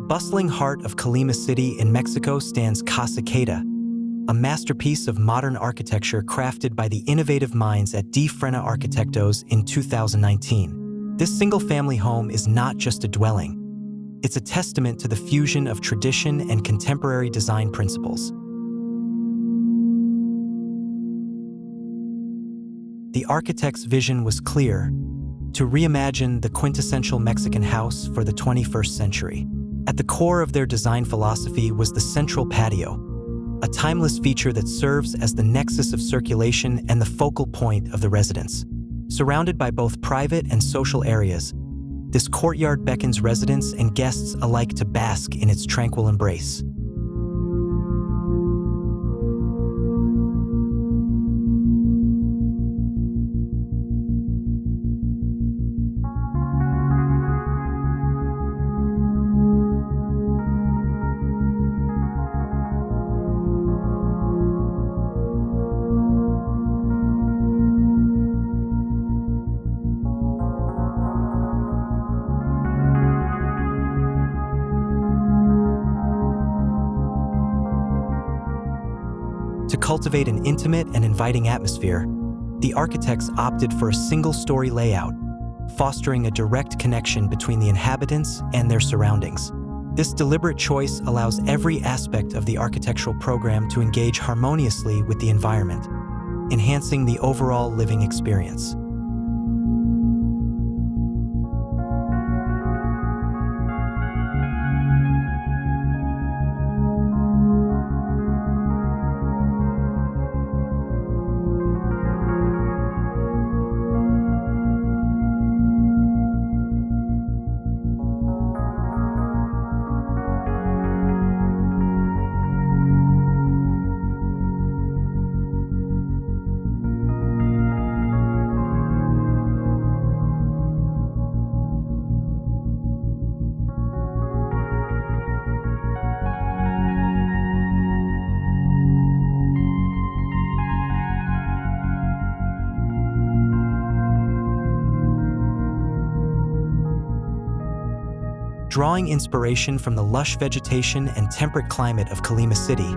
bustling heart of Colima City in Mexico stands Casa, a masterpiece of modern architecture crafted by the innovative minds at Frenna Arquitectos in 2019. This single-family home is not just a dwelling. It's a testament to the fusion of tradition and contemporary design principles. The architect's vision was clear: to reimagine the quintessential Mexican house for the 21st century. At the core of their design philosophy was the central patio, a timeless feature that serves as the nexus of circulation and the focal point of the residence. Surrounded by both private and social areas, this courtyard beckons residents and guests alike to bask in its tranquil embrace. To cultivate an intimate and inviting atmosphere, the architects opted for a single-story layout, fostering a direct connection between the inhabitants and their surroundings. This deliberate choice allows every aspect of the architectural program to engage harmoniously with the environment, enhancing the overall living experience. Drawing inspiration from the lush vegetation and temperate climate of Colima City,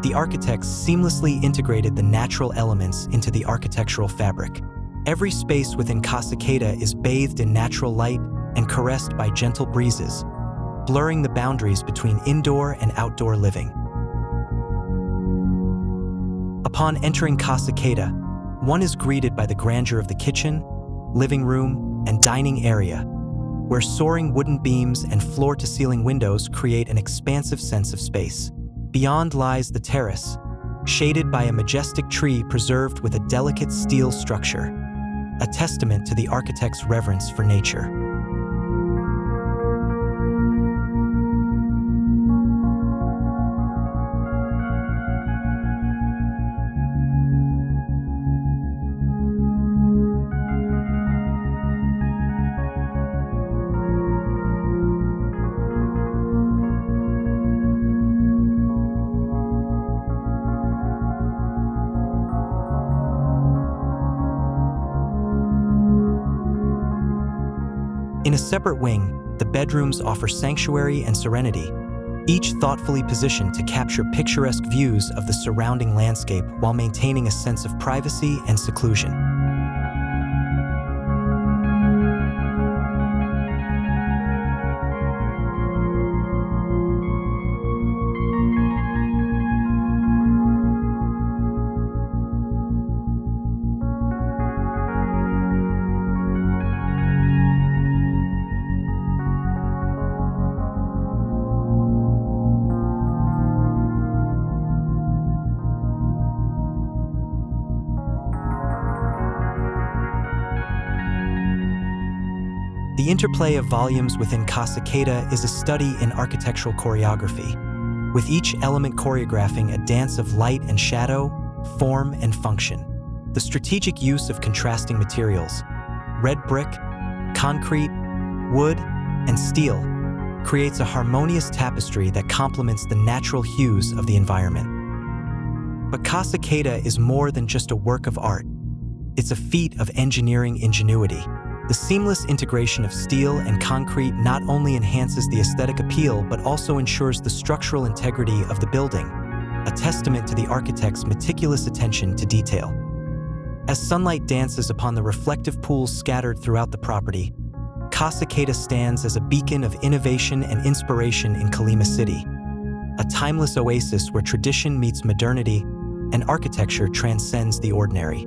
the architects seamlessly integrated the natural elements into the architectural fabric. Every space within Casa is bathed in natural light and caressed by gentle breezes, blurring the boundaries between indoor and outdoor living. Upon entering Casa, one is greeted by the grandeur of the kitchen, living room, and dining area, where soaring wooden beams and floor-to-ceiling windows create an expansive sense of space. Beyond lies the terrace, shaded by a majestic tree preserved with a delicate steel structure, a testament to the architect's reverence for nature. In a separate wing, the bedrooms offer sanctuary and serenity, each thoughtfully positioned to capture picturesque views of the surrounding landscape while maintaining a sense of privacy and seclusion. The interplay of volumes within Casa is a study in architectural choreography, with each element choreographing a dance of light and shadow, form and function. The strategic use of contrasting materials, red brick, concrete, wood, and steel, creates a harmonious tapestry that complements the natural hues of the environment. But Casa is more than just a work of art. It's a feat of engineering ingenuity. The seamless integration of steel and concrete not only enhances the aesthetic appeal but also ensures the structural integrity of the building, a testament to the architect's meticulous attention to detail. As sunlight dances upon the reflective pools scattered throughout the property, Casa stands as a beacon of innovation and inspiration in Colima City, a timeless oasis where tradition meets modernity and architecture transcends the ordinary.